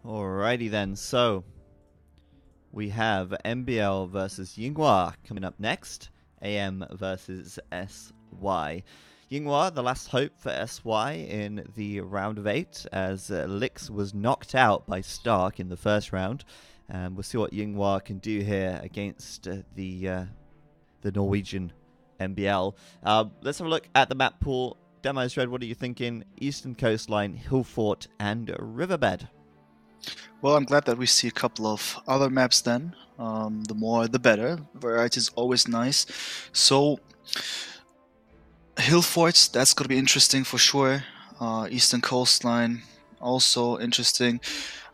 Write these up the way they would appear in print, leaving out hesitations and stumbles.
Alrighty then, so we have MbL versus Yinghua coming up next. AM versus SY. Yinghua, the last hope for SY in the round of 8, as Lix was knocked out by Stark in the first round. We'll see what Yinghua can do here against the Norwegian MbL. Let's have a look at the map pool. Demo's Red, what are you thinking? Eastern Coastline, Hillfort, and Riverbed. Well, I'm glad that we see a couple of other maps then. The more, the better. Variety is always nice. So, Hill Forts, that's going to be interesting for sure. Eastern Coastline, also interesting.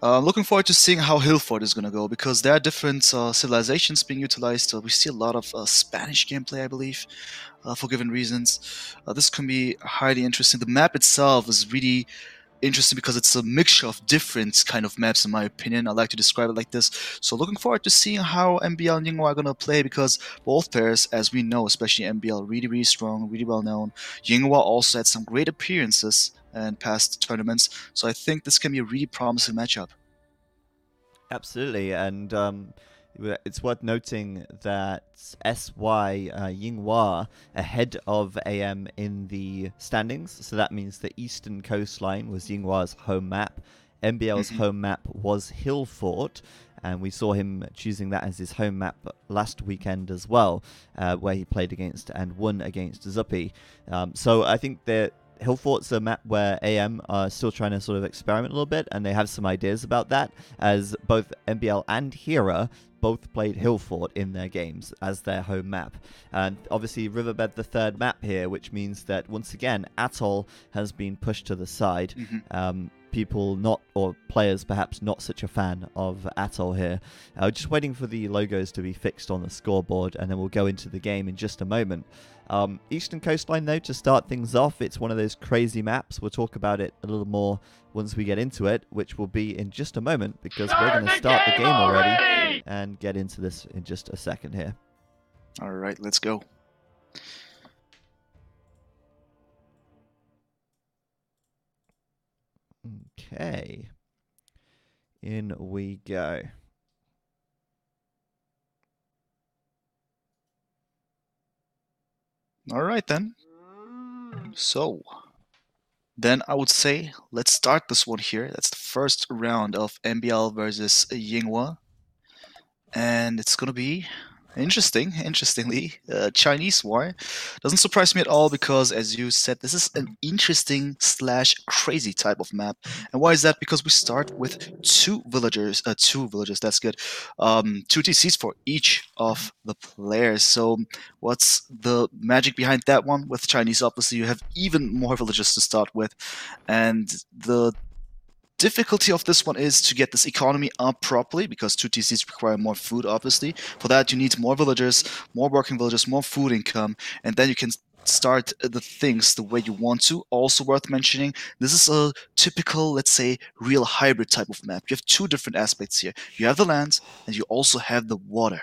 Looking forward to seeing how Hillfort is going to go, because there are different civilizations being utilized. We see a lot of Spanish gameplay, I believe, for given reasons. This can be highly interesting. The map itself is really interesting because it's a mixture of different kind of maps, in my opinion. I like to describe it like this. So looking forward to seeing how MbL and Yinghua are going to play, because both pairs, as we know, especially MbL, really strong, really well known. Yinghua also had some great appearances in past tournaments, so I think this can be a really promising matchup. Absolutely, and it's worth noting that SY Yinghua ahead of AM in the standings, so that means the Eastern Coastline was Yinghua's home map. MbL's home map was Hillfort, and we saw him choosing that as his home map last weekend as well, where he played against and won against Zuppi. So I think that Hillfort's a map where AM are still trying to sort of experiment a little bit, and they have some ideas about that, as both MbL and Hera both played Hillfort in their games as their home map. And obviously Riverbed the third map here, which means that once again Atoll has been pushed to the side. People not, or players perhaps not such a fan of Atoll here. Just waiting for the logos to be fixed on the scoreboard, and then we'll go into the game in just a moment. Eastern Coastline, though, to start things off, it's one of those crazy maps. We'll talk about it a little more once we get into it, which will be in just a moment, because we're going to start the game already and get into this in just a second here. All right, let's go. Okay. In we go. All right, then. So, then I would say let's start this one here. That's the first round of MbL versus Yinghua. And it's going to be interestingly, Chinese war. Doesn't surprise me at all, because, as you said, this is an interesting / crazy type of map. And why is that? Because we start with two villagers, that's good. 2 TCs for each of the players. So what's the magic behind that one? With Chinese, obviously, you have even more villagers to start with. And the difficulty of this one is to get this economy up properly, because 2 TCs require more food, obviously. For that, you need more villagers, more working villagers, more food income, and then you can start the things the way you want to. Also worth mentioning, this is a typical, let's say, real hybrid type of map. You have two different aspects here. You have the land, and you also have the water.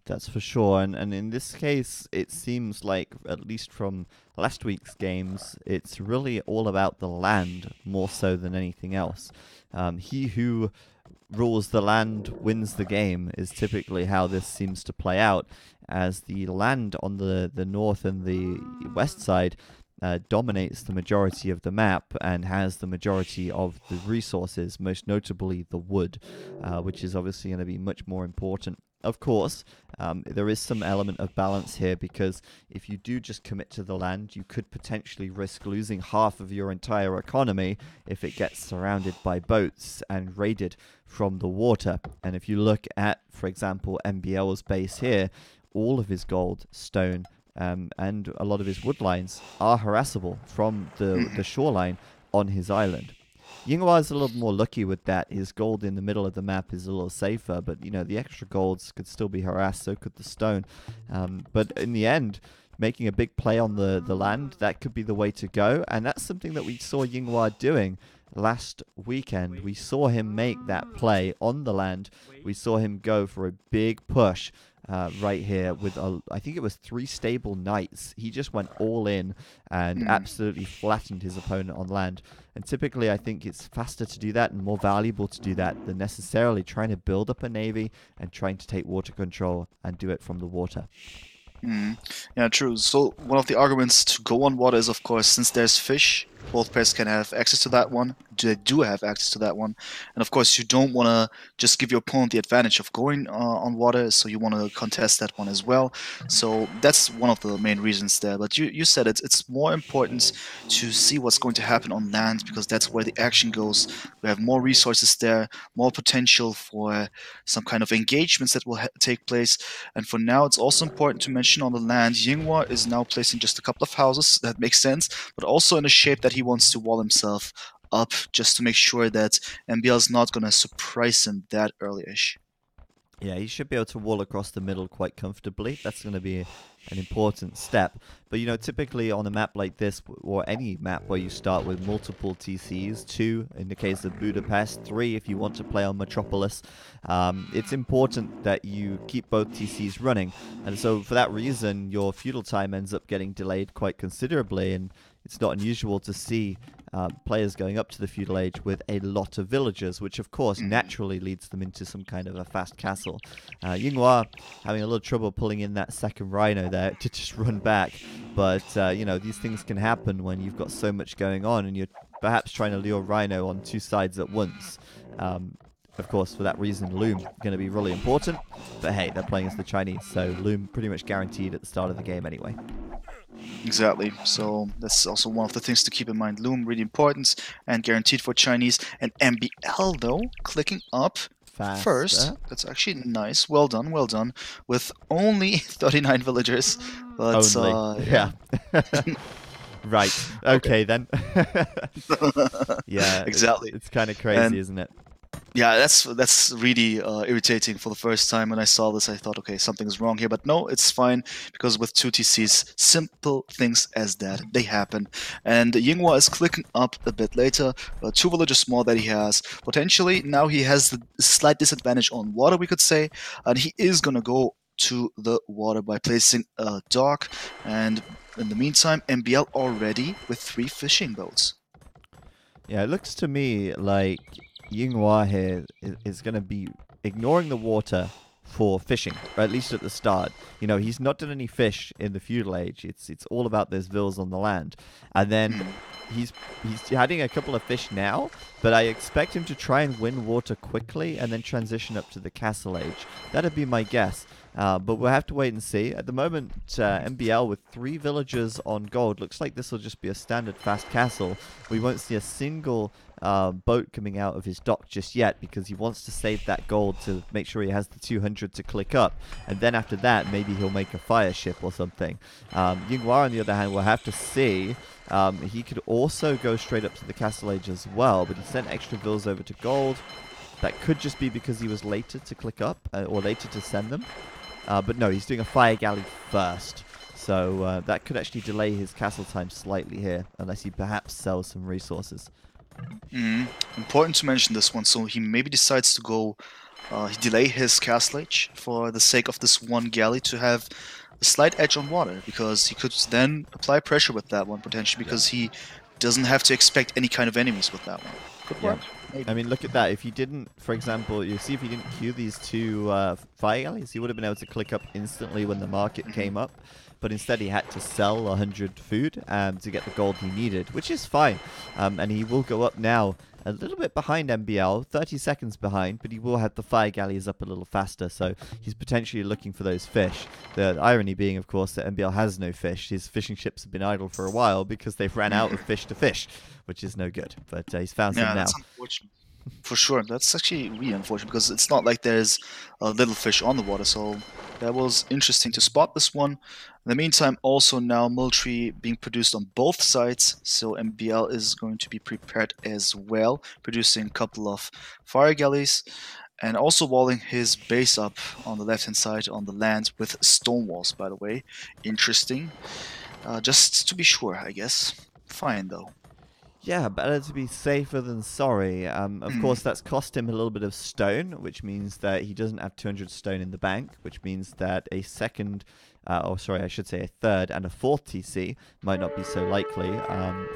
That's for sure, and in this case, it seems like, at least from last week's games, it's really all about the land more so than anything else. He who rules the land wins the game is typically how this seems to play out, as the land on the north and the west side dominates the majority of the map and has the majority of the resources, most notably the wood, which is obviously going to be much more important. Of course, there is some element of balance here, because if you do just commit to the land, you could potentially risk losing half of your entire economy if it gets surrounded by boats and raided from the water. And if you look at, for example, MbL's base here, all of his gold, stone, and a lot of his wood lines are harassable from the shoreline on his island. Yinghua is a little more lucky with that. His gold in the middle of the map is a little safer, but the extra golds could still be harassed, so could the stone. But in the end, making a big play on the land, that could be the way to go, and that's something that we saw Yinghua doing last weekend. We saw him make that play on the land. We saw him go for a big push right here with I think it was 3 stable knights. He just went all in and absolutely flattened his opponent on land. And typically, I think it's faster to do that and more valuable to do that than necessarily trying to build up a navy and trying to take water control and do it from the water. Yeah, true. So one of the arguments to go on water is, of course, since there's fish, both players can have access to that one. They do have access to that one, and of course, you don't want to just give your opponent the advantage of going on water. So you want to contest that one as well. So that's one of the main reasons there. But you said it's more important to see what's going to happen on land because that's where the action goes. We have more resources there, more potential for some kind of engagements that will take place. And for now, it's also important to mention on the land, Yinghua is now placing just a couple of houses. That makes sense, but also in a shape that he wants to wall himself up just to make sure that MbL is not going to surprise him that early-ish. Yeah, he should be able to wall across the middle quite comfortably. That's going to be an important step. But, typically on a map like this, or any map where you start with multiple TCs, 2 in the case of Budapest, 3 if you want to play on Metropolis, it's important that you keep both TCs running. And so for that reason, your feudal time ends up getting delayed quite considerably, and it's not unusual to see players going up to the feudal age with a lot of villagers, which of course naturally leads them into some kind of a fast castle. Yinghua having a little trouble pulling in that second rhino there to just run back, but these things can happen when you've got so much going on and you're perhaps trying to lure rhino on 2 sides at once. Of course, for that reason, Loom going to be really important, but hey, they're playing as the Chinese, so Loom pretty much guaranteed at the start of the game anyway. Exactly. So that's also one of the things to keep in mind. Loom really important and guaranteed for Chinese. And MbL though, clicking up Faster. first. That's actually nice. Well done, well done. With only 39 villagers. But Only. yeah. Right. Okay then. Yeah. Exactly. It's kind of crazy, isn't it? Yeah, that's really irritating. For the first time when I saw this, I thought, okay, something's wrong here. But no, it's fine because with 2 TCs, simple things as that, they happen. And Yinghua is clicking up a bit later. 2 villages more that he has. Potentially, now he has the slight disadvantage on water, we could say. And he is going to go to the water by placing a dock. And in the meantime, MbL already with 3 fishing boats. Yeah, it looks to me like Yinghua here is going to be ignoring the water for fishing, or at least at the start. He's not done any fish in the feudal age. It's all about those villas on the land, and then he's adding a couple of fish now. But I expect him to try and win water quickly and then transition up to the castle age. That'd be my guess. But we'll have to wait and see. At the moment, MbL with 3 villagers on gold. Looks like this will just be a standard fast castle. We won't see a single boat coming out of his dock just yet because he wants to save that gold to make sure he has the 200 to click up. And then after that, maybe he'll make a fire ship or something. Yinghua, on the other hand, we'll have to see. He could also go straight up to the castle age as well, but he sent extra villas over to gold. That could just be because he was later to click up or later to send them. But no, he's doing a fire galley first. So that could actually delay his castle time slightly here, unless he perhaps sells some resources. Important to mention this one. So he maybe decides to go, delay his castle age for the sake of this one galley to have a slight edge on water, because he could then apply pressure with that one potentially, because he doesn't have to expect any kind of enemies with that one. Good work. I mean, look at that. If he didn't, for example, you see if he didn't queue these 2 fire galleys, he would have been able to click up instantly when the market came up. But instead he had to sell 100 food to get the gold he needed, which is fine. And he will go up now a little bit behind MbL, 30 seconds behind, but he will have the fire galleys up a little faster, so he's potentially looking for those fish. The irony being, of course, that MbL has no fish. His fishing ships have been idle for a while because they've ran out of fish to fish, which is no good. But he's found some now. That's unfortunate. For sure, that's actually really unfortunate because it's not like there's little fish on the water, so that was interesting to spot this one. In the meantime, also now military being produced on both sides, so MbL is going to be prepared as well, producing a couple of fire galleys and also walling his base up on the left-hand side on the land with stone walls, by the way. Interesting. Just to be sure, I guess. Fine, though. Yeah, better to be safer than sorry. Of Hmm. course, that's cost him a little bit of stone, which means that he doesn't have 200 stone in the bank, which means that a second, or sorry, I should say a third and a fourth TC might not be so likely.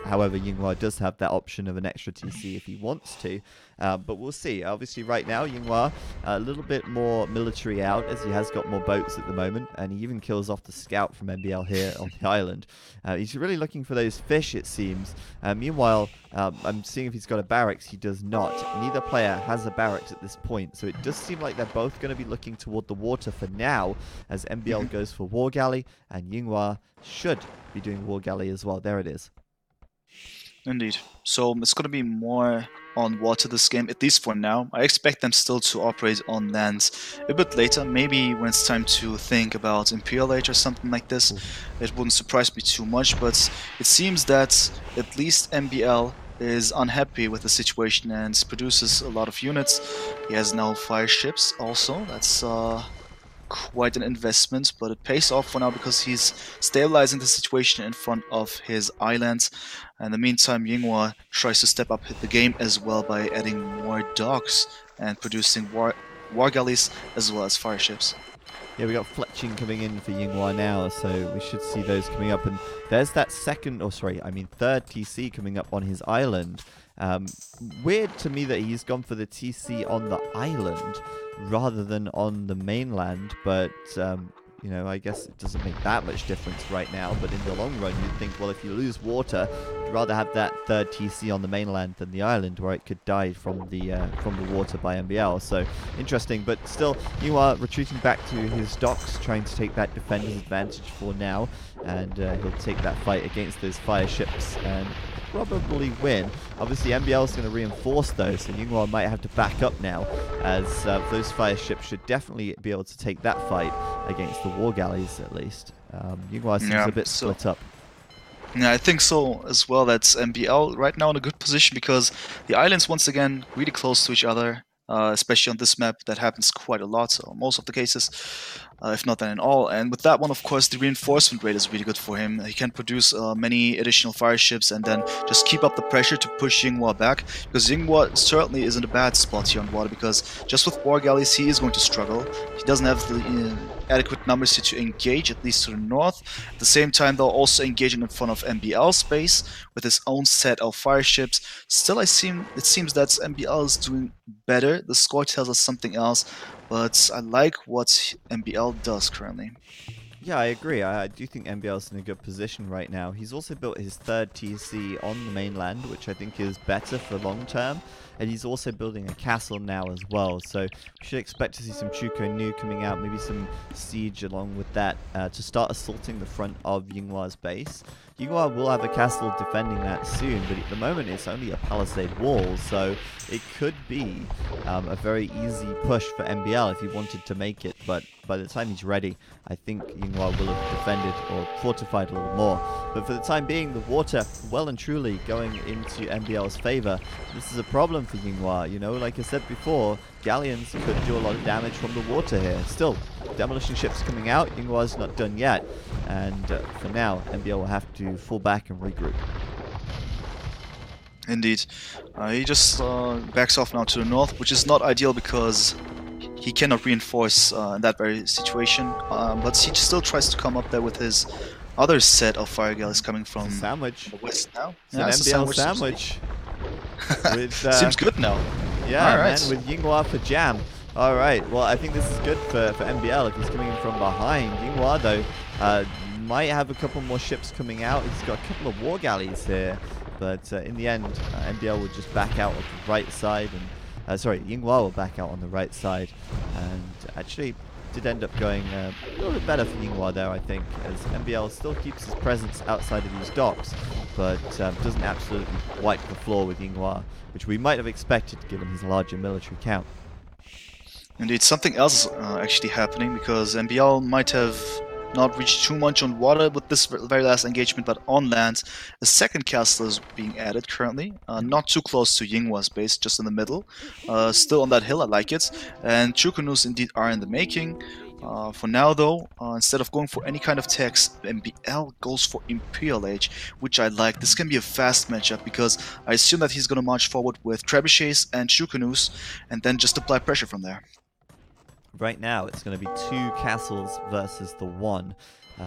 However, Yinghua does have that option of an extra TC if he wants to, but we'll see. Obviously, right now, Yinghua a little bit more military out as he has got more boats at the moment, and he even kills off the scout from MbL here on the island. He's really looking for those fish, it seems. Meanwhile, I'm seeing if he's got a barracks. He does not. Neither player has a barracks at this point, so it does seem like they're both going to be looking toward the water for now, as MbL Hmm. goes for War Galley, and Yinghua should be doing War Galley as well. There it is. Indeed. So it's going to be more on water this game, at least for now. I expect them still to operate on land a bit later, maybe when it's time to think about Imperial Age or something like this. Ooh. It wouldn't surprise me too much, but it seems that at least MbL is unhappy with the situation and produces a lot of units. He has now 5 ships also. That's quite an investment, but it pays off for now because he's stabilizing the situation in front of his island. In the meantime, Yinghua tries to step up the game as well by adding more docks and producing war galleys as well as fire ships. Yeah, we got fletching coming in for Yinghua now, so we should see those coming up. And there's that third TC coming up on his island. Weird to me that he's gone for the TC on the island rather than on the mainland, but I guess it doesn't make that much difference right now. But in the long run, you'd think, well, if you lose water, you'd rather have that third TC on the mainland than the island, where it could die from the water by MbL. So interesting, but still, you are retreating back to his docks, trying to take that defender's advantage for now, and he'll take that fight against those fire ships and probably win. Obviously, MbL is going to reinforce those, so Yinghua might have to back up now, as those fire ships should definitely be able to take that fight against the war galleys, at least. Yinghua seems a bit split up. Yeah, I think so as well. That's MbL right now in a good position because the islands, once again, really close to each other, especially on this map. That happens quite a lot, so most of the cases, if not then in all. And with that one, of course, the reinforcement rate is really good for him. He can produce many additional fire ships and then just keep up the pressure to push Yinghua back, because Yinghua certainly is in a bad spot here on water, because just with war galleys, he is going to struggle. He doesn't have the adequate numbers to engage, at least to the north. At the same time, they're also engaging in front of MbL space with his own set of fire ships. Still, it seems that MbL is doing better. The score tells us something else, but I like what MbL does currently. Yeah, I agree. I do think MbL's in a good position right now. He's also built his third TC on the mainland, which I think is better for long term. And he's also building a castle now as well. So we should expect to see some Chuko Nu coming out, maybe some siege along with that to start assaulting the front of Yinghua's base. Yinghua will have a castle defending that soon, but at the moment it's only a palisade wall, so it could be a very easy push for MbL if he wanted to make it, but by the time he's ready, I think Yinghua will have defended or fortified a little more. But for the time being, the water well and truly going into MbL's favor. This is a problem for Yinghua, like I said before, galleons could do a lot of damage from the water here. Still, demolition ships coming out, Yinghua's not done yet, and for now, MbL will have to fall back and regroup. Indeed. He just backs off now to the north, which is not ideal because he cannot reinforce in that very situation. But he still tries to come up there with his other set of fire galleys coming from Sandwich. the west now. It's an MbL sandwich. With, Seems good now. Yeah, All right. man, with Yinghua for jam. All right, well, I think this is good for MbL if he's coming in from behind. Yinghua, though, might have a couple more ships coming out. He's got a couple of war galleys here. But in the end, MbL will just back out on the right side. And Yinghua will back out on the right side. And actually did end up going a little bit better for Yinghua there, I think, as MbL still keeps his presence outside of these docks, but doesn't absolutely wipe the floor with Yinghua, which we might have expected given his larger military count. Indeed, something else is actually happening, because MbL might have not reached too much on water with this very last engagement, but on land, a second castle is being added currently, not too close to Yinghua's base, just in the middle, still on that hill. I like it, and Chukonus indeed are in the making. For now, though, instead of going for any kind of text, MbL goes for Imperial Age, which I like. This can be a fast matchup because I assume that he's going to march forward with Trebuchets and Chukunus and then just apply pressure from there. Right now, it's going to be 2 castles versus the 1,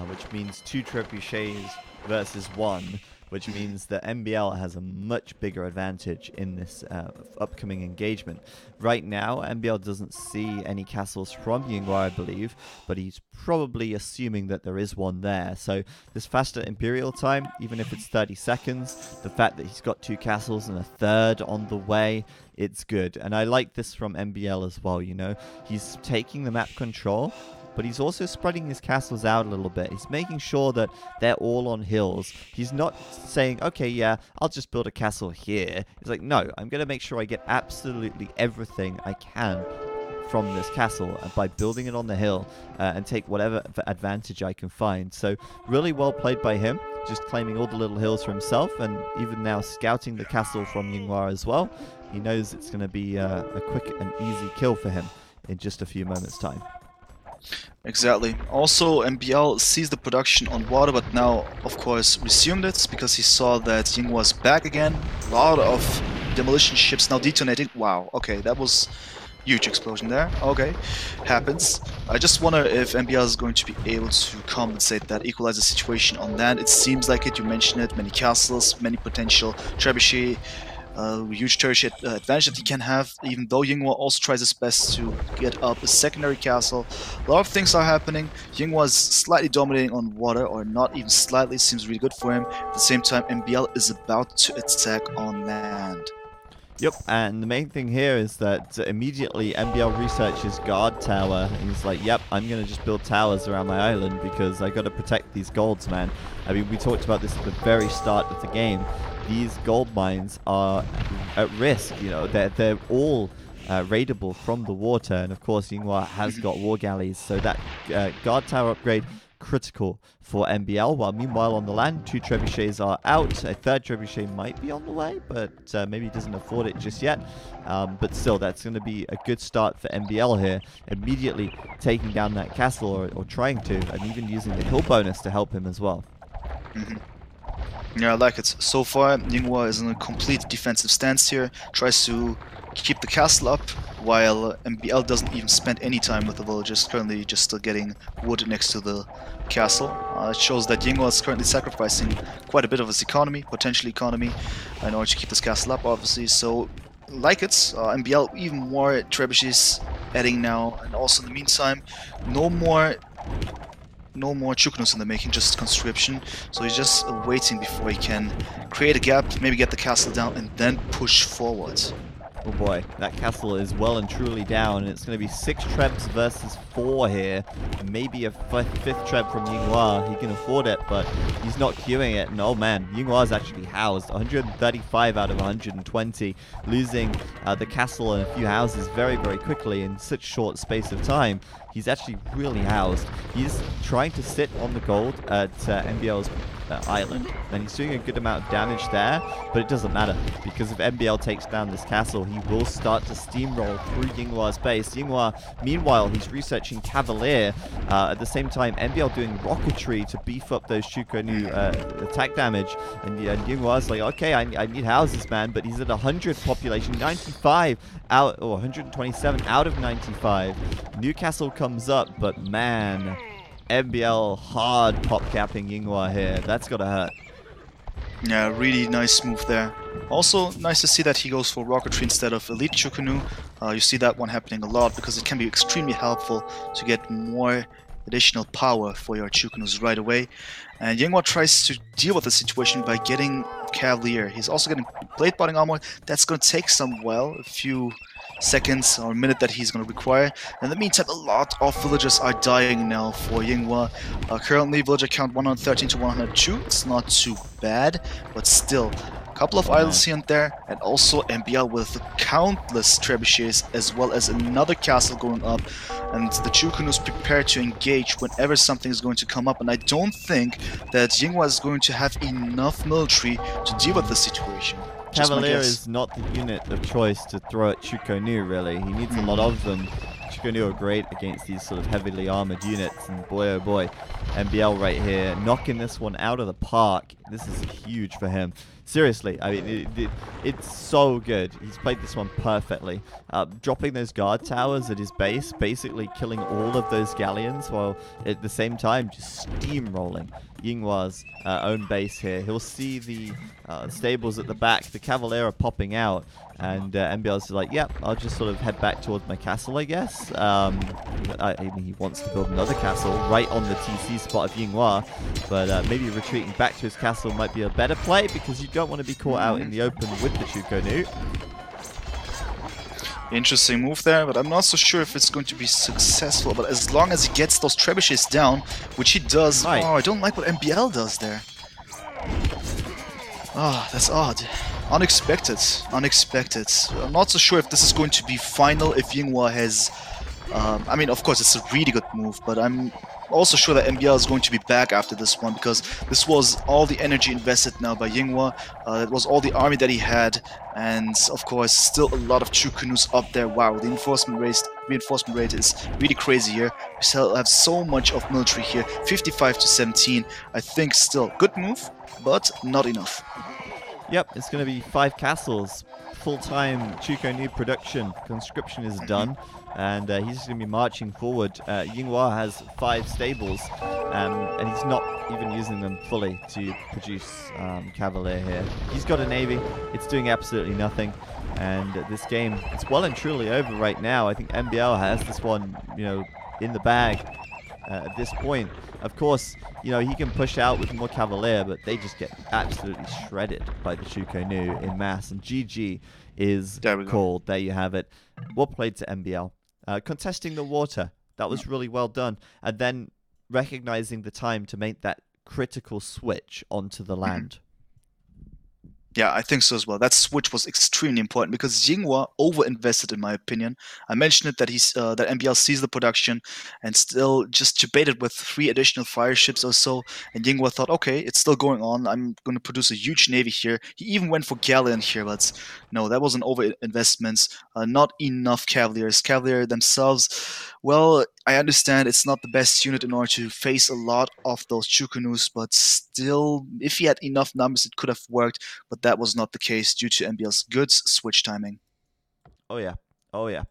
which means 2 trebuchets versus 1, which means that MbL has a much bigger advantage in this upcoming engagement. Right now, MbL doesn't see any castles from Yinghua, I believe, but he's probably assuming that there is one there. So this faster Imperial time, even if it's 30 seconds, the fact that he's got 2 castles and a third on the way, it's good. And I like this from MbL as well, you know. He's taking the map control, but he's also spreading his castles out a little bit. He's making sure that they're all on hills. He's not saying, okay, yeah, I'll just build a castle here. He's like, no, I'm going to make sure I get absolutely everything I can from this castle by building it on the hill and take whatever advantage I can find. So really well played by him, just claiming all the little hills for himself, and even now scouting the castle from Yinghua as well. He knows it's going to be a quick and easy kill for him in just a few moments' time. Exactly. Also, MbL sees the production on water, but now, of course, resumed it because he saw that Yinghua was back again. A lot of demolition ships now detonating. Wow, okay, that was huge explosion there. Okay, happens. I just wonder if MbL is going to be able to compensate that, equalize the situation on land. It seems like it, you mentioned it, many castles, many potential trebuchet, huge trebuchet advantage that he can have, even though Yinghua also tries his best to get up a secondary castle. A lot of things are happening. Yinghua is slightly dominating on water, or not even slightly, seems really good for him. At the same time, MbL is about to attack on land. Yep, and the main thing here is that immediately MbL researches guard tower. He's like, yep, I'm going to just build towers around my island because I got to protect these golds, man. I mean, we talked about this at the very start of the game. These gold mines are at risk, you know, they're all raidable from the water, and of course Yinghua has got war galleys, so that guard tower upgrade critical for MbL, while meanwhile on the land 2 trebuchets are out. A third trebuchet might be on the way, but maybe he doesn't afford it just yet. But still, that's going to be a good start for MbL here, immediately taking down that castle, or trying to, and even using the hill bonus to help him as well. Yeah, I like it. So far, Yinghua is in a complete defensive stance here, tries to keep the castle up, while MbL doesn't even spend any time with the villagers, currently just still getting wood next to the castle. It shows that Yinghua is currently sacrificing quite a bit of his economy, potential economy, in order to keep this castle up, obviously. So, like it, MbL even more trebuchets adding now, and also in the meantime, no more Chukunus in the making, just conscription. So he's just waiting before he can create a gap, maybe get the castle down, and then push forward. Oh boy, that castle is well and truly down, and it's going to be 6 trebs versus 4 here. And maybe a 5th treb from Yinghua. He can afford it, but he's not queuing it. And oh man, Yinghua is actually housed. 135 out of 120, losing the castle and a few houses very, very quickly in such short space of time. He's actually really housed. He's trying to sit on the gold at MbL's island, and he's doing a good amount of damage there, but it doesn't matter, because if MbL takes down this castle, he will start to steamroll through Yinghua's base. Yinghua, meanwhile, he's researching Cavalier. At the same time, MbL doing rocketry to beef up those Chukonu attack damage, and Yinghua's like, okay, I need houses, man, but he's at 100 population, 95 out, or 127 out of 95. Newcastle comes up, but man, MbL hard pop capping Yinghua here. That's gotta hurt. Yeah, really nice move there. Also, nice to see that he goes for rocketry instead of elite Chukunu. You see that one happening a lot because it can be extremely helpful to get more additional power for your Chukunus right away. And Yinghua tries to deal with the situation by getting Cavalier. He's also getting plate botting armor. That's going to take a few seconds or a minute that he's going to require. In the meantime, a lot of villagers are dying now for Yinghua. Currently, villager count 113 to 102. It's not too bad, but still, a couple of islands here and there, and also MbL with countless trebuchets, as well as another castle going up, and the Chukunus prepared to engage whenever something is going to come up. And I don't think that Yinghua is going to have enough military to deal with the situation. Cavalier is not the unit of choice to throw at Chukonu, really. He needs a lot of them Chikonu are great against these sort of heavily armored units, and boy oh boy, MbL right here knocking this one out of the park. This is huge for him. Seriously, I mean, it's so good. He's played this one perfectly. Dropping those guard towers at his base, basically killing all of those galleons, while at the same time just steamrolling Yinghua's own base here. He'll see the stables at the back. The Cavalier are popping out, and MbL's like, yep, I'll just sort of head back towards my castle, I guess. I mean, he wants to build another castle right on the TC spot of Yinghua, but maybe retreating back to his castle might be a better play, because you don't want to be caught out in the open with the Chukonu. Interesting move there, but I'm not so sure if it's going to be successful. But as long as he gets those trebuchets down, which he does... Right. Oh, I don't like what MbL does there. Oh, that's odd. Unexpected. Unexpected. I'm not so sure if this is going to be final, if Yinghua has... I mean, of course, it's a really good move, but I'm also sure that MbL is going to be back after this one, because this was all the energy invested now by Yinghua. It was all the army that he had, and of course, still a lot of Chukunus up there. Wow, the reinforcement rate is really crazy here. We still have so much of military here, 55 to 17. I think still good move, but not enough. Yep, it's going to be 5 castles, full-time Chukonu production. Conscription is done, and he's just going to be marching forward. Yinghua has 5 stables, and he's not even using them fully to produce Cavalier here. He's got a navy. It's doing absolutely nothing, and this game, it's well and truly over right now. I think MbL has this one, in the bag. At this point, of course, he can push out with more Cavalier, but they just get absolutely shredded by the Chukonu in mass. And GG is called. There you have it. Well played to MbL. Contesting the water. That was really well done. And then recognizing the time to make that critical switch onto the land. Yeah, I think so as well. That switch was extremely important because Yinghua over-invested, in my opinion. I mentioned it that that MbL sees the production and still just debated with 3 additional fire ships or so. And Yinghua thought, okay, it's still going on. I'm going to produce a huge navy here. He even went for galleon here, but no, that was an over-investment. Not enough Cavaliers. Cavalier themselves, well, I understand it's not the best unit in order to face a lot of those Chukunus, but still, if he had enough numbers, it could have worked. But that was not the case due to MbL's good switch timing. Oh yeah,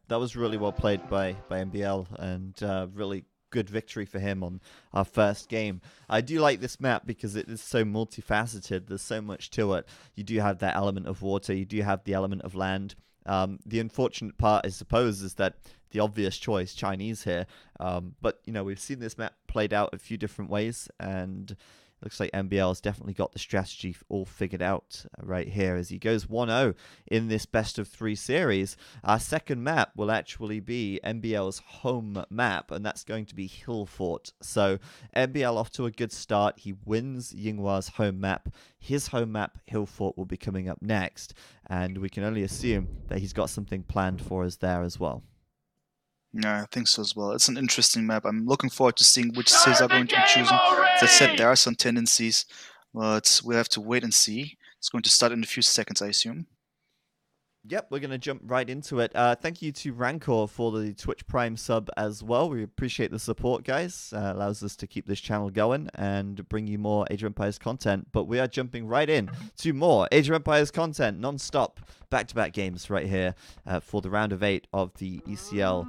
that was really well played by MbL, and really good victory for him on our first game. I do like this map because it is so multifaceted. There's so much to it. You do have that element of water. You do have the element of land. The unfortunate part, I suppose, is that the obvious choice, Chinese here. But we've seen this map played out a few different ways, and looks like MbL has definitely got the strategy all figured out right here as he goes 1-0 in this best of 3 series. Our second map will actually be MbL's home map, and that's going to be Hill Fort. So MbL off to a good start. He wins Yinghua's home map. His home map, Hill Fort, will be coming up next, and we can only assume that he's got something planned for us there as well. Yeah, I think so as well. It's an interesting map. I'm looking forward to seeing which cities are going to be chosen. As I said, there are some tendencies, but we'll have to wait and see. It's going to start in a few seconds, I assume. Yep, we're going to jump right into it. Thank you to Rancor for the Twitch Prime sub as well. We appreciate the support, guys. Allows us to keep this channel going and bring you more Age of Empires content. But we are jumping right in to more Age of Empires content, non-stop, back-to-back games right here for the round of 8 of the ECL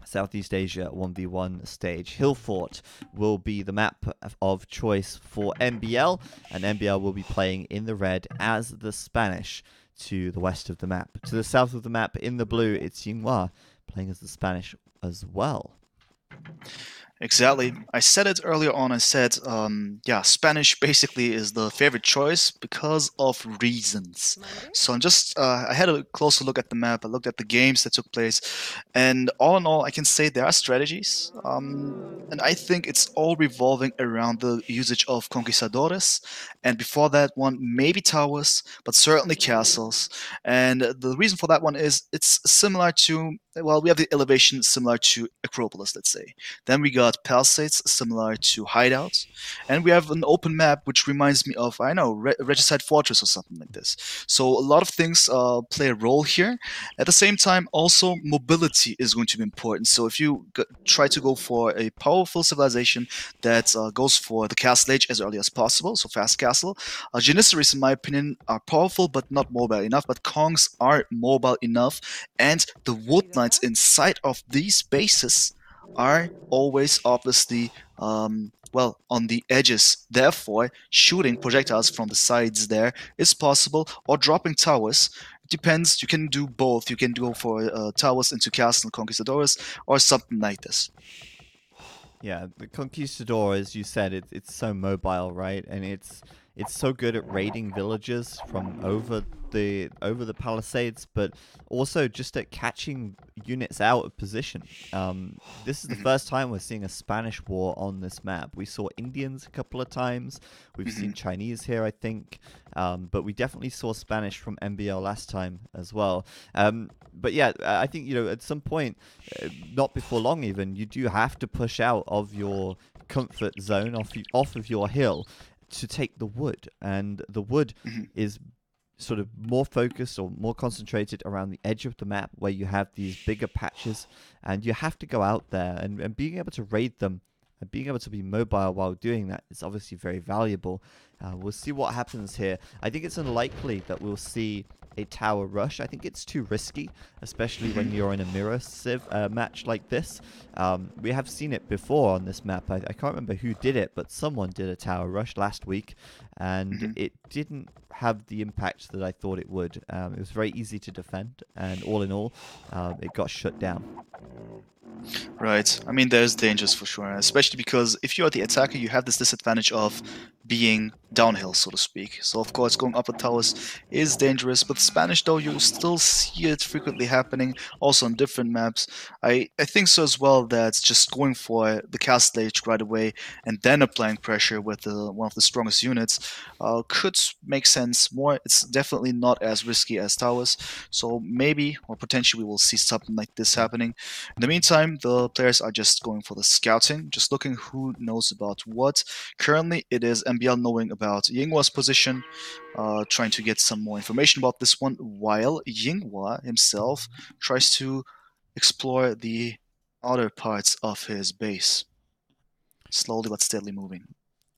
Southeast Asia 1v1 stage. Hill Fort will be the map of choice for MbL, and MbL will be playing in the red as the Spanish to the west of the map. To the south of the map, in the blue, it's Yinghua playing as the Spanish as well. Exactly. I said it earlier on. I said, yeah, Spanish basically is the favorite choice because of reasons. So I'm just, I had a closer look at the map. I looked at the games that took place, and all in all, I can say there are strategies. And I think it's all revolving around the usage of conquistadores, and before that one, maybe towers, but certainly castles. And the reason for that one is it's similar to well, we have the elevation similar to Acropolis, let's say. Then we got palisades similar to hideouts, and we have an open map which reminds me of, I know, Regicide Fortress or something like this. So a lot of things play a role here. At the same time, also mobility is going to be important. So if you try to go for a powerful civilization that goes for the castle age as early as possible, so fast castle, Janissaries, in my opinion, are powerful but not mobile enough. But Kongs are mobile enough, and the wood knights inside of these bases are always obviously well, on the edges. Therefore, shooting projectiles from the sides there is possible, or dropping towers. It depends. You can do both. You can go for towers into Castle Conquistadores or something like this. Yeah, the Conquistador, as you said, it's so mobile, right? And it's so good at raiding villages from over the palisades, but also just at catching units out of position. This is the Mhm, first time we're seeing a Spanish war on this map. We saw Indians a couple of times. We've seen mhm, Chinese here, I think, but we definitely saw Spanish from MbL last time as well. But yeah, I think at some point, not before long even, you do have to push out of your comfort zone, off of your hill, to take the wood, and the wood mhm. is sort of more focused or more concentrated around the edge of the map where you have these bigger patches, and you have to go out there, and being able to raid them and being able to be mobile while doing that is obviously very valuable. We'll see what happens here. I think it's unlikely that we'll see a tower rush. I think it's too risky, especially when you're in a mirror civ match like this. We have seen it before on this map. I can't remember who did it, but someone did a tower rush last week, and Mhm. it didn't have the impact that I thought it would. It was very easy to defend, and all in all, it got shut down. Right. I mean, there's dangers for sure, especially because if you're the attacker, you have this disadvantage of being downhill, so to speak. So, of course, going up the towers is dangerous. But Spanish, though, you still see it frequently happening, also on different maps. I think so as well that just going for the castle age right away and then applying pressure with one of the strongest units could make sense more. It's definitely not as risky as towers. So, maybe or potentially we will see something like this happening. In the meantime, the players are just going for the scouting, just looking who knows about what. Currently, it is MbL knowing about Yinghua's position, trying to get some more information about this one, while Yinghua himself tries to explore the other parts of his base, slowly but steadily moving.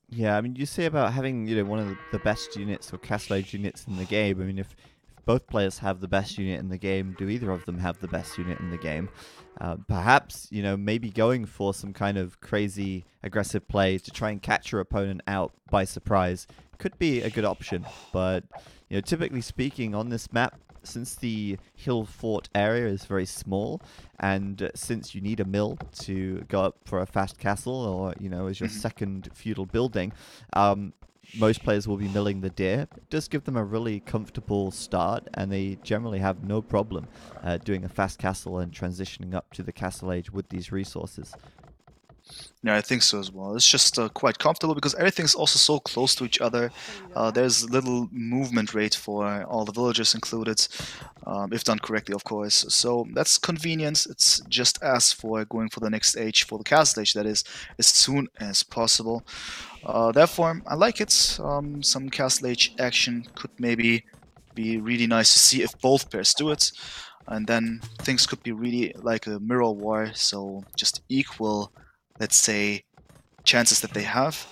Yeah, I mean, you say about having one of the best units or castle age units in the game. I mean, if both players have the best unit in the game, do either of them have the best unit in the game? Perhaps maybe going for some kind of crazy aggressive play to try and catch your opponent out by surprise could be a good option. But typically speaking, on this map, since the hill fort area is very small, and since you need a mill to go up for a fast castle, or as your Mhm. second feudal building, most players will be milling the deer. It does give them a really comfortable start, and they generally have no problem doing a fast castle and transitioning up to the castle age with these resources. Yeah, I think so as well. It's just quite comfortable because everything's also so close to each other. There's little movement rate for all the villagers included, if done correctly, of course. So that's convenience. It's just as for going for the next age, for the castle age, that is, as soon as possible. Therefore, I like it. Some castle age action could maybe be really nice to see if both pairs do it. And then things could be really like a mirror war, so just equal, let's say, chances that they have.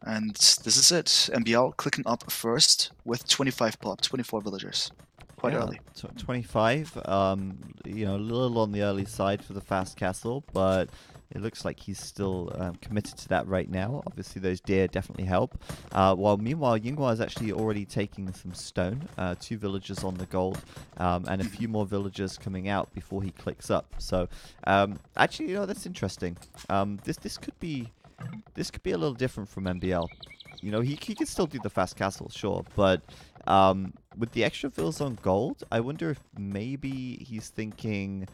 And this is it. MbL clicking up first with 25 pop, 24 villagers. Quite Yeah, early. 25. A little on the early side for the fast castle, but it looks like he's still committed to that right now. Obviously, those deer definitely help. While meanwhile, Yinghua is actually already taking some stone. 2 villagers on the gold, and a Mhm. few more villagers coming out before he clicks up. So, actually, that's interesting. This could be a little different from MbL. He could still do the fast castle, sure, but with the extra fills on gold, I wonder if maybe he's thinking,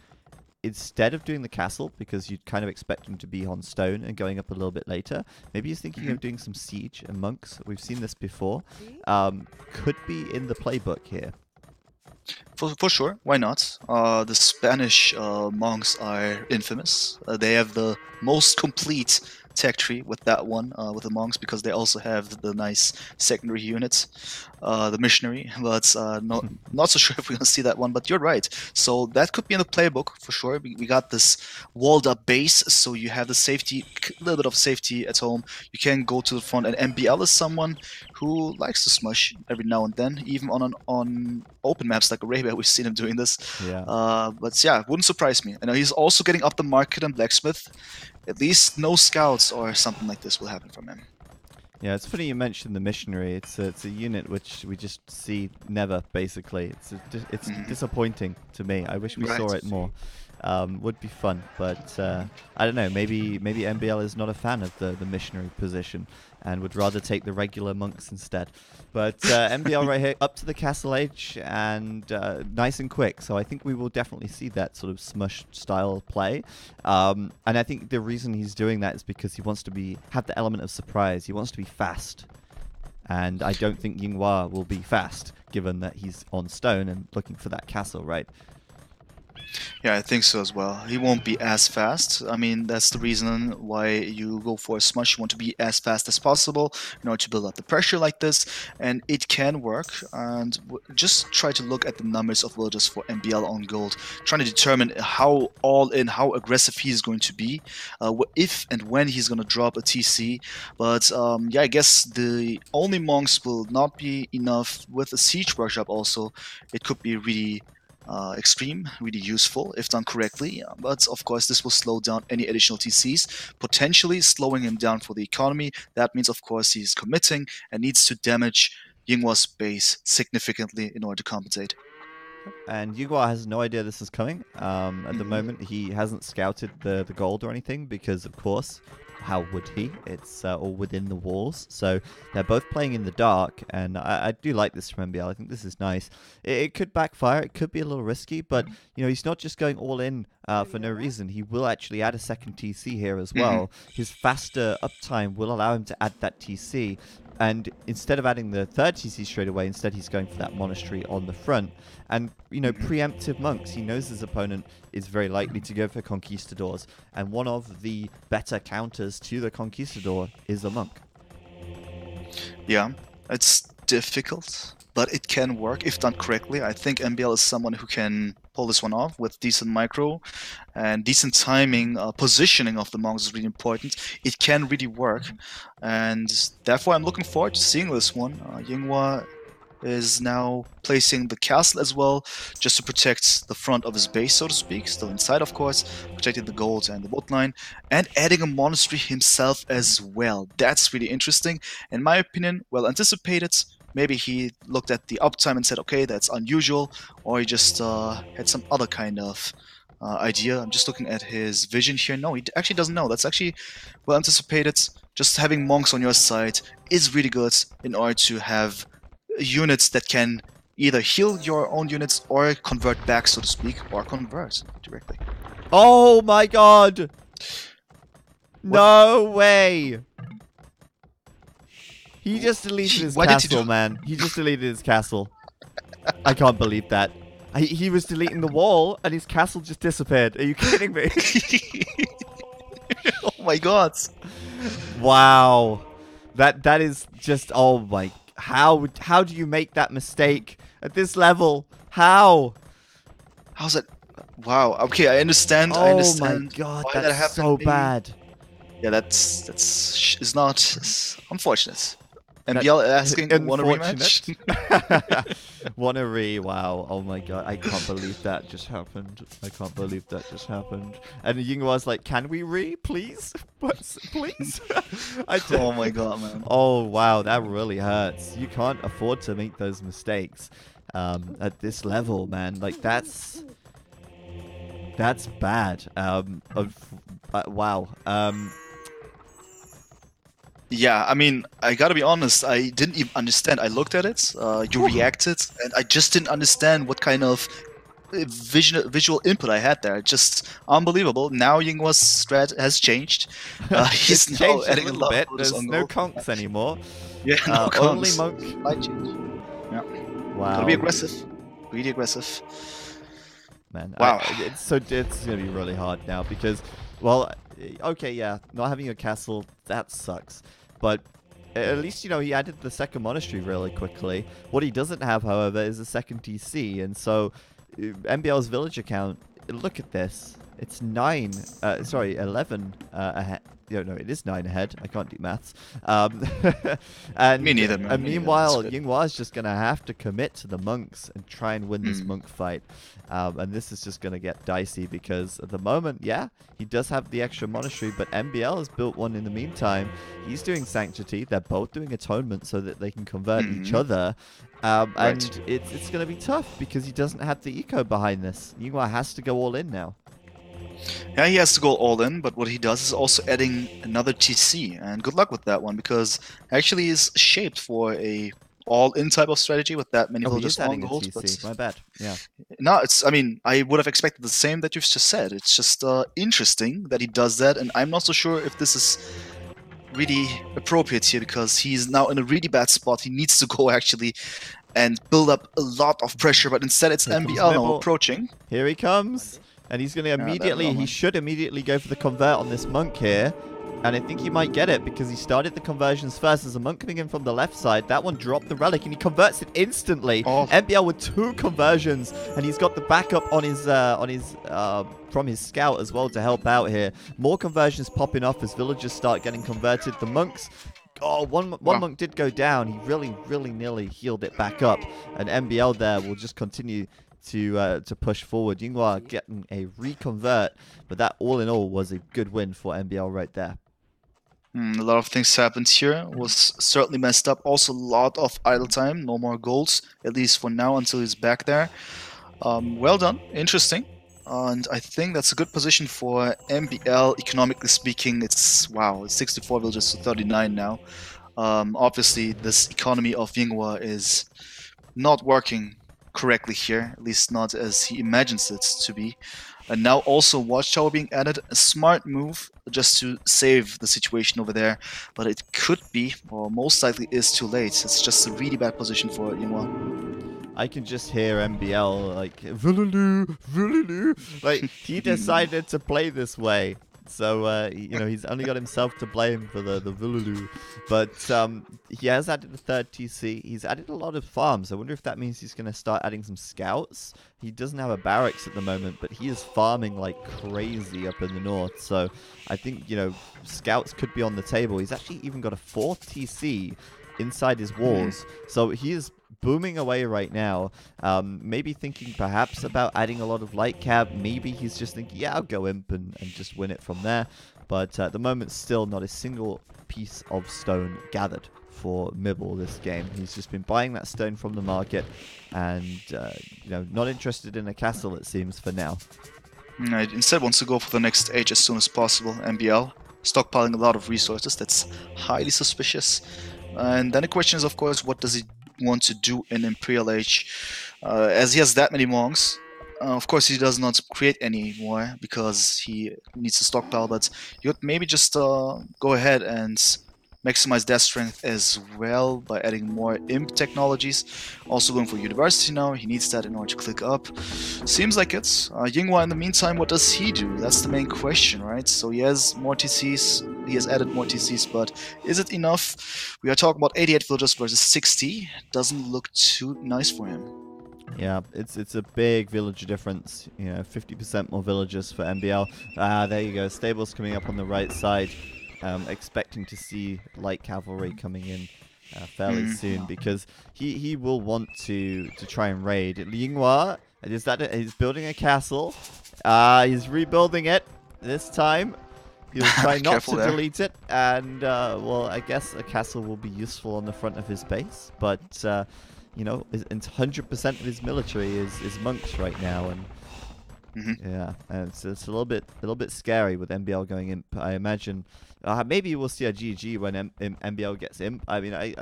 instead of doing the castle, because you'd kind of expect him to be on stone and going up a little bit later, maybe he's thinking Mhm. of doing some siege and monks. We've seen this before. Could be in the playbook here. For sure, why not? The Spanish monks are infamous. They have the most complete tech tree with that one, with the monks, because they also have the nice secondary units, the missionary. But not so sure if we're gonna see that one. But you're right. So that could be in the playbook for sure. We got this walled up base, so you have the safety, a little bit of safety at home. You can go to the front, and MbL is someone who likes to smush every now and then, even on open maps like Arabia. We've seen him doing this. Yeah. But yeah, it wouldn't surprise me. I know he's also getting up the market in Blacksmith. At least no scouts or something like this will happen from him. Yeah, it's funny you mentioned the missionary. It's a unit which we just see never. Basically, it's disappointing to me. I wish we Right. saw it more. Would be fun, but I don't know. Maybe MbL is not a fan of the missionary position and would rather take the regular monks instead. But MbL right here up to the castle edge and nice and quick. So I think we will definitely see that sort of smush style play. And I think the reason he's doing that is because he wants to have the element of surprise. He wants to be fast. And I don't think Yinghua will be fast, given that he's on stone and looking for that castle, right? Yeah, I think so as well. He won't be as fast. I mean, that's the reason why you go for a smush. You want to be as fast as possible in order to build up the pressure like this, and it can work. And just try to look at the numbers of villagers for MbL on gold, trying to determine how all in, how aggressive he's going to be, if and when he's going to drop a TC. But yeah, I guess the only monks will not be enough. With a siege workshop also, it could be really extreme, really useful if done correctly. But of course, this will slow down any additional TCs, potentially slowing him down for the economy. That means, of course, he's committing and needs to damage Yinghua's base significantly in order to compensate. And Yinghua has no idea this is coming. At the moment, he hasn't scouted the gold or anything because, of course, how would he? It's all within the walls. So they're both playing in the dark, and I do like this from MbL. I think this is nice. It could backfire. It could be a little risky, but he's not just going all in for no reason. He will actually add a second TC here as well. His faster uptime will allow him to add that TC. And instead of adding the third TC straight away, instead he's going for that monastery on the front. And, preemptive monks. He knows his opponent is very likely to go for conquistadors. And one of the better counters to the conquistador is a monk. Yeah, it's difficult, but it can work if done correctly. I think MbL is someone who can pull this one off with decent micro and decent timing. Positioning of the monks is really important. It can really work, and therefore I'm looking forward to seeing this one. Yinghua is now placing the castle as well, just to protect the front of his base, so to speak, still inside of course, protecting the gold and the wood line, and adding a monastery himself as well. That's really interesting. In my opinion, well anticipated. Maybe he looked at the uptime and said, okay, that's unusual, or he just had some other kind of idea. I'm just looking at his vision here. No, he actually doesn't know. That's actually well anticipated. Just having monks on your side is really good in order to have units that can either heal your own units or convert back, so to speak, or convert directly. Oh my god! What? No way! He just deleted his castle, man. He just deleted his castle. I can't believe that. He was deleting the wall and his castle just disappeared. Are you kidding me? Oh my god. Wow. That is just, oh my. How do you make that mistake at this level? How? How's that? Wow. Okay, I understand. Oh I understand. My god, why that's that happened. so bad. Yeah, that's is not unfortunate. MbL asking want a rematch? Want a re? Wow. Oh my god. I can't believe that just happened. I can't believe that just happened. And Yinghua's like, can we re? Please? Please? Oh my god, man. Oh wow. That really hurts. You can't afford to make those mistakes at this level, man. Like, that's bad. Wow. Yeah, I mean, I gotta be honest, I didn't even understand. I looked at it, you reacted, and I just didn't understand what kind of visual input I had there. Just unbelievable. Now Yinghua's strat has changed. He's now changed adding a little bit. There's no gold. conks anymore. Yeah, no only conks. monk. Might change. Yeah. Wow. Gotta be aggressive. Really aggressive. Man, Wow. it's gonna be really hard now because, well, okay, yeah, not having a castle that sucks, but at least he added the second monastery really quickly. What he doesn't have, however, is a second TC, and so MbL's villager count. Look at this. It's 9. Sorry, 11 ahead. No, it is 9 ahead. I can't do maths. Me neither, man. And Me neither. That's meanwhile, good. Yinghua is just going to have to commit to the monks and try and win this Mm. monk fight. And this is just going to get dicey because at the moment, yeah, he does have the extra monastery, but MbL has built one in the meantime. He's doing Sanctity. They're both doing Atonement so that they can convert each other. Right. And it's going to be tough because he doesn't have the eco behind this. Yinghua has to go all in now. Yeah, he has to go all in, but what he does is also adding another TC, and good luck with that one because actually is shaped for a all-in type of strategy with that many Oh, he villages is on adding a gold. TC. My bad. Yeah. No, it's. I mean, I would have expected the same that you've just said. It's just interesting that he does that, and I'm not so sure if this is really appropriate here because he's now in a really bad spot. He needs to go actually and build up a lot of pressure, but instead it's Here comes MbL now MbL. approaching. Here he comes. And he's going to immediately, he should immediately go for the convert on this monk here. And I think he might get it because he started the conversions first. There's a monk coming in from the left side. That one dropped the relic and he converts it instantly. Oh. MbL with 2 conversions. And he's got the backup on his from his scout as well to help out here. More conversions popping off as villagers start getting converted. The monks... Oh, one monk did go down. He really, really nearly healed it back up. And MbL there will just continue to push forward. Yinghua getting a reconvert, but that all in all was a good win for MbL right there. A lot of things happened here. Was certainly messed up. Also, a lot of idle time. No more goals, at least for now, until he's back there. Well done. Interesting. And I think that's a good position for MbL. Economically speaking, it's 64 villages to 39 now. Obviously, this economy of Yinghua is not working correctly here, at least not as he imagines it to be. And now also Watchtower being added, a smart move just to save the situation over there, but it could be, or most likely is too late. It's just a really bad position for Yinghua. I can just hear MbL like, Villulu, Villulu. Like, he decided to play this way. So, he's only got himself to blame for the Villulu. But he has added a third TC. He's added a lot of farms. I wonder if that means he's going to start adding some scouts. He doesn't have a barracks at the moment, but he is farming like crazy up in the north. So I think, scouts could be on the table. He's actually even got a 4th TC inside his walls. So he is booming away right now. Maybe thinking perhaps about adding a lot of light cab. Maybe he's just thinking, yeah, I'll go imp and just win it from there. But at the moment, still not a single piece of stone gathered for MbL this game. He's just been buying that stone from the market and, not interested in a castle, it seems, for now. Instead wants to go for the next age as soon as possible, MbL. Stockpiling a lot of resources, that's highly suspicious. And then the question is, of course, what does he want to do in Imperial Age? As he has that many monks, of course he does not create any more because he needs to stockpile, but you could maybe just go ahead and maximize death strength as well by adding more imp technologies. Also going for university now, he needs that in order to click up. Seems like it. Yinghua in the meantime, what does he do? That's the main question, right? So he has more TCs, he has added more TCs, but is it enough? We are talking about 88 villagers versus 60. Doesn't look too nice for him. Yeah, it's a big villager difference. 50% more villagers for MbL. There you go. Stables coming up on the right side. Expecting to see light cavalry coming in fairly soon because he will want to try and raid. Yinghua, he's building a castle. He's rebuilding it this time. He'll try not to delete it, and well, I guess a castle will be useful on the front of his base, but 100% of his military is monks right now, and yeah, and it's a little bit scary with MbL going imp. I imagine maybe we'll see a GG when MbL gets imp. I mean, I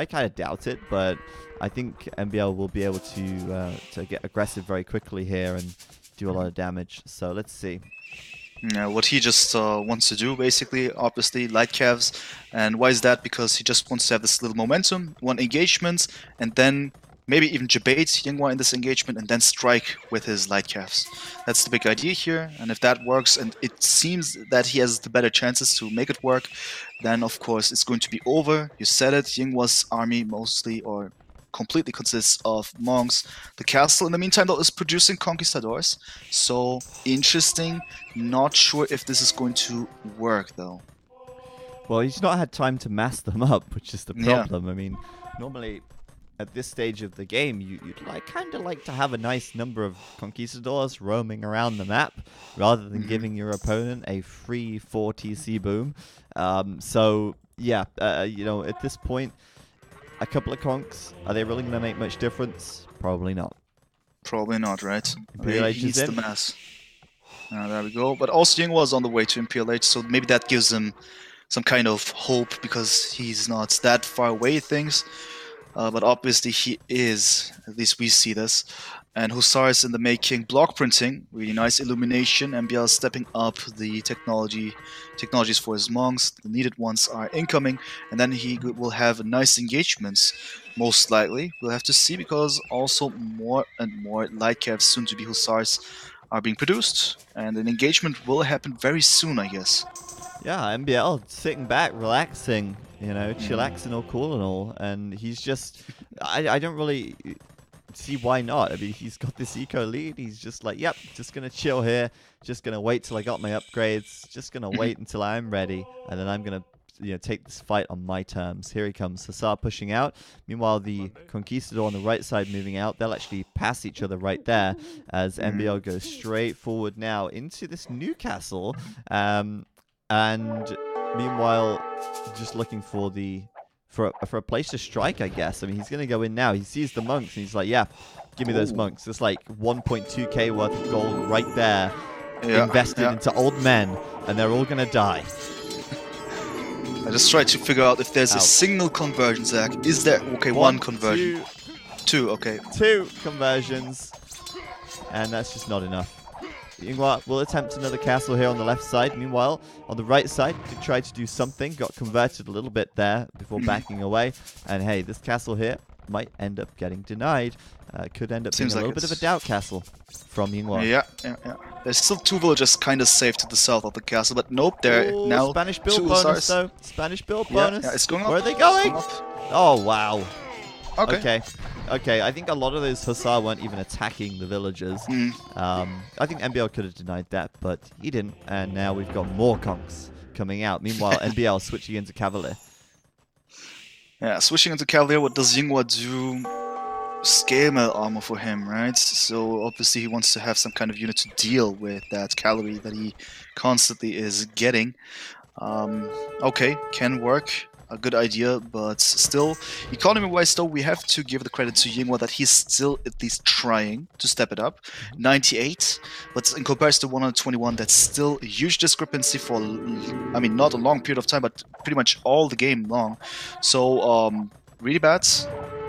kind of doubt it, but I think MbL will be able to get aggressive very quickly here and do a lot of damage. So let's see. Yeah, what he just wants to do, basically, obviously, light calves. And why is that? Because he just wants to have this little momentum, one engagement, and then maybe even debate Yinghua in this engagement and then strike with his light calves. That's the big idea here, and if that works, and it seems that he has the better chances to make it work, then of course it's going to be over. You said it, Yinghua's army mostly or completely consists of monks. The castle in the meantime though is producing conquistadors, so interesting. Not sure if this is going to work though. Well, he's not had time to mass them up, which is the Yeah. problem. I mean, normally at this stage of the game, you'd kind of like to have a nice number of conquistadors roaming around the map, rather than giving your opponent a free 4 TC boom. So yeah, at this point, a couple of conks, are they really going to make much difference? Probably not. Probably not, right? Imperial H He is needs the in. mass. There we go. But also Yinghua was on the way to MPLH, so maybe that gives him some kind of hope because he's not that far away things. But obviously he is, at least we see this. And Hussars in the making, block printing, really nice illumination. MbL stepping up the technologies for his monks. The needed ones are incoming, and then he will have nice engagements. Most likely, we'll have to see because also more and more light calves, soon to be Hussars, are being produced, and an engagement will happen very soon, I guess. Yeah, MbL sitting back, relaxing, chillaxing, all cool and all, and he's just, I don't really see why not. I mean, he's got this eco lead. He's just like, yep, just gonna chill here. Just gonna wait till I got my upgrades. Just gonna wait until I'm ready, and then I'm gonna, take this fight on my terms. Here he comes, Hussar pushing out. Meanwhile, the Conquistador on the right side moving out. They'll actually pass each other right there as MbL goes straight forward now into this new castle. And meanwhile, just looking for a place to strike, I guess. I mean, he's going to go in now. He sees the monks, and he's like, yeah, give me those monks. It's like 1.2k worth of gold right there, invested into old men, and they're all going to die. I just tried to figure out if there's a single conversion, Zach. Is there? Okay, one conversion. Two, okay. 2 conversions, and that's just not enough. Yinghua will attempt another castle here on the left side. Meanwhile, on the right side, did try to do something. Got converted a little bit there before backing away. And hey, this castle here might end up getting denied. Could end up being a little bit of a doubt castle from Yinghua. Yeah. There's still 2 villages kind of safe to the south of the castle, but nope, they're now Spanish build bonus, though. Spanish build bonus. Yeah, it's going up. Where are they going? Oh, wow. Okay. Okay, I think a lot of those Hussar weren't even attacking the villagers. I think MbL could have denied that, but he didn't. And now we've got more conks coming out. Meanwhile, MbL switching into Cavalier. Yeah, switching into Cavalier, what does Yinghua do? Scale mail armor for him, right? So obviously he wants to have some kind of unit to deal with that cavalry that he constantly is getting. Okay, can work. A good idea, but still, economy-wise though, we have to give the credit to Yinghua that he's still at least trying to step it up. 98, but in comparison to 121, that's still a huge discrepancy for, I mean, not a long period of time, but pretty much all the game long. So, really bad.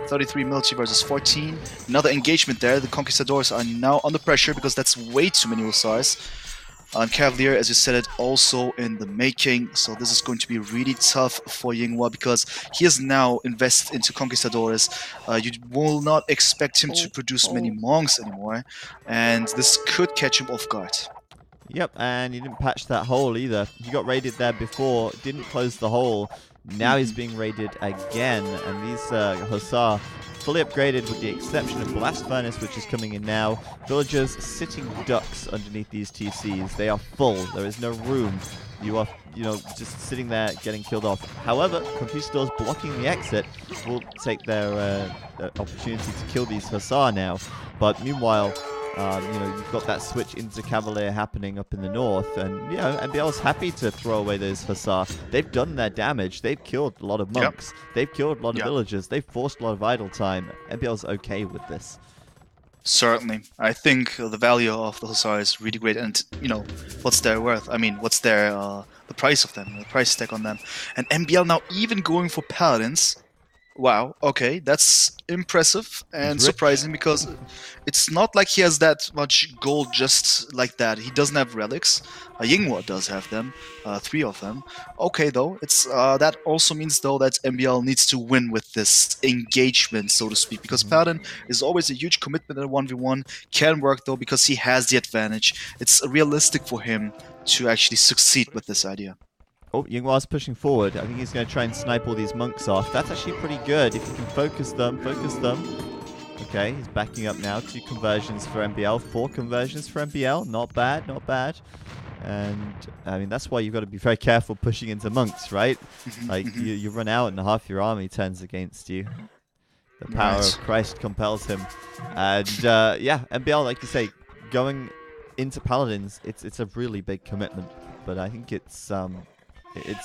33 military versus 14. Another engagement there. The Conquistadors are now under pressure because that's way too many Hussars. And Cavalier, as you said it, also in the making. So this is going to be really tough for Yinghua because he is now invested into Conquistadores. You will not expect him to produce many monks anymore. And this could catch him off guard. Yep, and he didn't patch that hole either. He got raided there before, didn't close the hole. Now he's being raided again. And these Hussar fully upgraded with the exception of Blast Furnace, which is coming in now. Villagers sitting ducks underneath these TCs. They are full. There is no room. You are, just sitting there getting killed off. However, Conquistadors blocking the exit will take their opportunity to kill these Hussar now. But meanwhile, you've got that switch into Cavalier happening up in the north, and MbL's happy to throw away those Hussar. They've done their damage. They've killed a lot of monks. They've killed a lot of villagers. They've forced a lot of idle time. MbL's okay with this. Certainly. I think the value of the Hussar is really great, and what's their worth? I mean, what's the price of them, the price tag on them. And MbL now even going for Paladins. Wow, okay, that's impressive He's and rich. surprising because it's not like he has that much gold just like that. He doesn't have relics. Yinghua does have them, three of them. Okay, though, it's that also means though that MBL needs to win with this engagement, so to speak, because Mhm. Paladin is always a huge commitment in a 1v1. Can work though because he has the advantage. It's realistic for him to actually succeed with this idea. Oh, Yinghua's pushing forward. I think he's going to try and snipe all these monks off. That's actually pretty good. If you can focus them, focus them. Okay, he's backing up now. 2 conversions for MbL, 4 conversions for MbL. Not bad, not bad. And, I mean, that's why you've got to be very careful pushing into monks, right? Like, Hmm. you run out and half your army turns against you. The power Right. of Christ compels him. And, yeah, MbL, like you say, going into Paladins, it's a really big commitment. But I think it's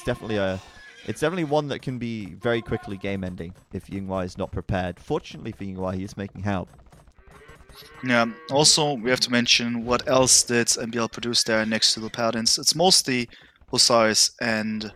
definitely one that can be very quickly game ending if Yinghua is not prepared. Fortunately for Yinghua, he is making help. Yeah. Also, we have to mention what else did MBL produce there next to the Paladins. It's mostly Hussars and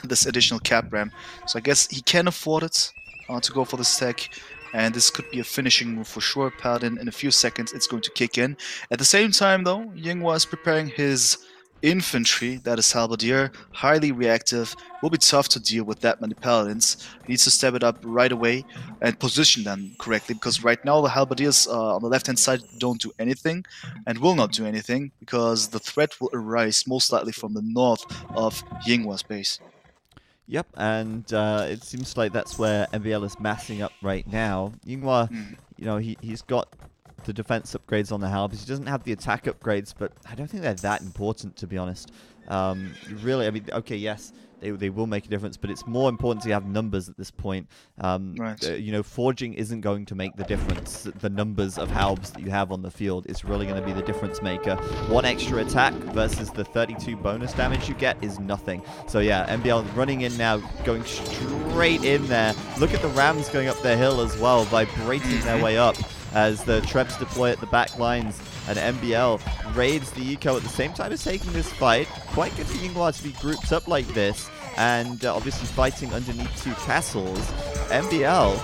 this additional cap ram. So I guess he can afford it to go for the stack. And this could be a finishing move for sure. Paladin, in a few seconds, it's going to kick in. At the same time, though, Yinghua is preparing his infantry, that is Halberdier, highly reactive, will be tough to deal with that many Paladins. He needs to step it up right away and position them correctly, because right now the Halberdiers on the left-hand side don't do anything and will not do anything because the threat will arise most likely from the north of Yinghua's base. Yep, and it seems like that's where MBL is massing up right now. Yinghua, Mm. he's got the defense upgrades on the Halbs. He doesn't have the attack upgrades, but I don't think they're that important, to be honest. Really, I mean, okay, yes, they will make a difference, but it's more important to have numbers at this point. Right. Forging isn't going to make the difference. The numbers of Halbs that you have on the field is really going to be the difference maker. 1 extra attack versus the 32 bonus damage you get is nothing. So yeah, MBL running in now, going straight in there. Look at the Rams going up their hill as well, vibrating their Hmm. way up as the Trebs deploy at the back lines, and MbL raids the eco at the same time as taking this fight. Quite good for Yinghua to be grouped up like this, and obviously fighting underneath 2 castles. MbL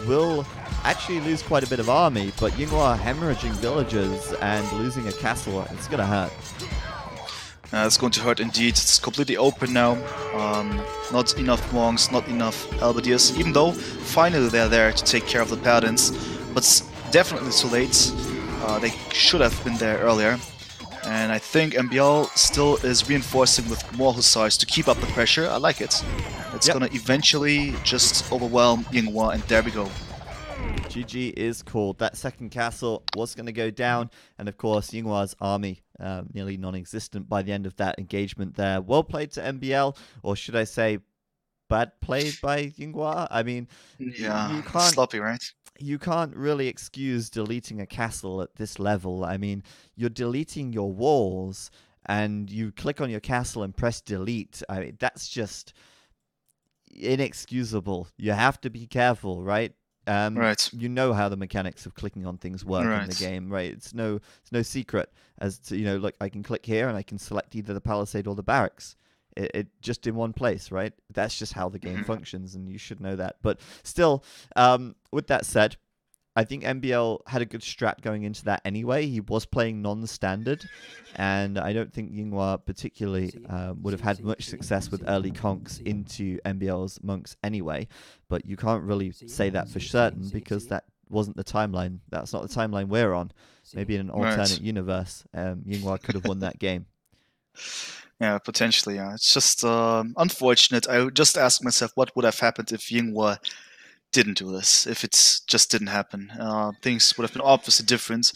will actually lose quite a bit of army, but Yinghua hemorrhaging villagers and losing a castle, it's gonna hurt. It's going to hurt indeed. It's completely open now. Not enough monks, not enough halberdiers, even though finally they're there to take care of the paladins. But it's definitely too late. They should have been there earlier. And I think MBL still is reinforcing with more hussars to keep up the pressure. I like it. It's Yep. gonna eventually just overwhelm Yinghua, and there we go. GG is called. That second castle was going to go down, and of course, Yinghua's army nearly non-existent by the end of that engagement there. Well played to MbL, or should I say, bad played by Yinghua? I mean, Yeah, you can't sloppy, right? you can't really excuse deleting a castle at this level. I mean, you're deleting your walls, and you click on your castle and press delete. I mean, that's just inexcusable. You have to be careful, right? Right, You know how the mechanics of clicking on things work in the right. game, right? It's no secret as to look, I can click here and I can select either the palisade or the barracks. It just in one place, right? That's just how the game Mhm. functions, and you should know that. But still, with that said, I think MbL had a good strat going into that anyway. He was playing non-standard, and I don't think Yinghua particularly would have had much success with early conks into MbL's monks anyway. But you can't really say that for certain because that wasn't the timeline. That's not the timeline we're on. Maybe in an Right. alternate universe, Yinghua could have won that game. Yeah, potentially. Yeah, it's just unfortunate. I would just ask myself, what would have happened if Yinghua didn't do this? If it just didn't happen, things would have been obviously different.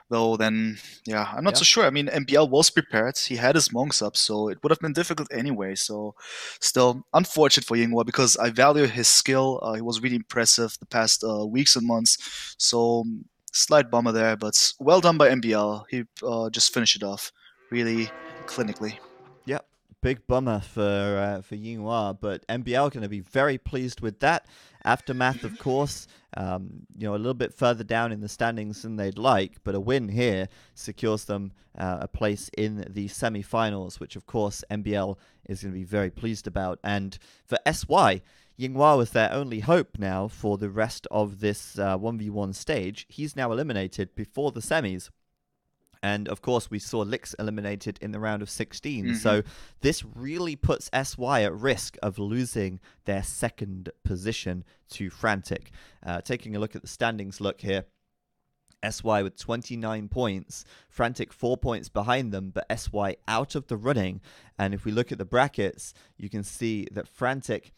Though then, yeah, I'm not Yeah. so sure. I mean, MBL was prepared. He had his monks up, so it would have been difficult anyway. So, still unfortunate for Yinghua because I value his skill. He was really impressive the past weeks and months. So, slight bummer there, but well done by MBL. He just finished it off really clinically. Yep. Big bummer for Yinghua, but MbL going to be very pleased with that. Aftermath, of course, a little bit further down in the standings than they'd like, but a win here secures them a place in the semi-finals, which of course MbL is going to be very pleased about. And for SY, Yinghua was their only hope now for the rest of this 1v1 stage. He's now eliminated before the semis. And of course, we saw Lix eliminated in the round of 16. So this really puts SY at risk of losing their second position to Frantic. Taking a look at the standings look here. SY with 29 points, Frantic 4 points behind them, but SY out of the running. And if we look at the brackets, you can see that Frantic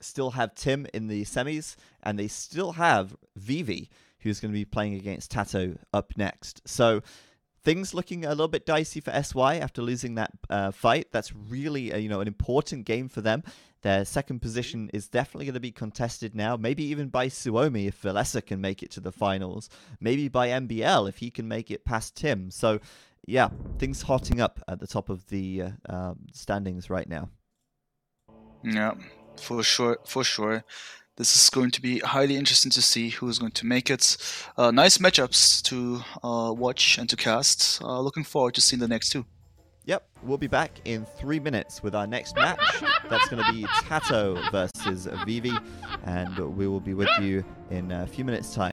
still have Tim in the semis, and they still have Vivi, who's going to be playing against Tato up next. So things looking a little bit dicey for SY after losing that fight. That's really an important game for them. Their second position is definitely going to be contested now, maybe even by Suomi if Valessa can make it to the finals, maybe by MbL if he can make it past Tim. So yeah, things hotting up at the top of the standings right now. Yeah, for sure. This is going to be highly interesting to see who's going to make it. Nice matchups to watch and to cast. Looking forward to seeing the next two. Yep, we'll be back in 3 minutes with our next match. That's going to be Tato versus Vivi, and we will be with you in a few minutes' time.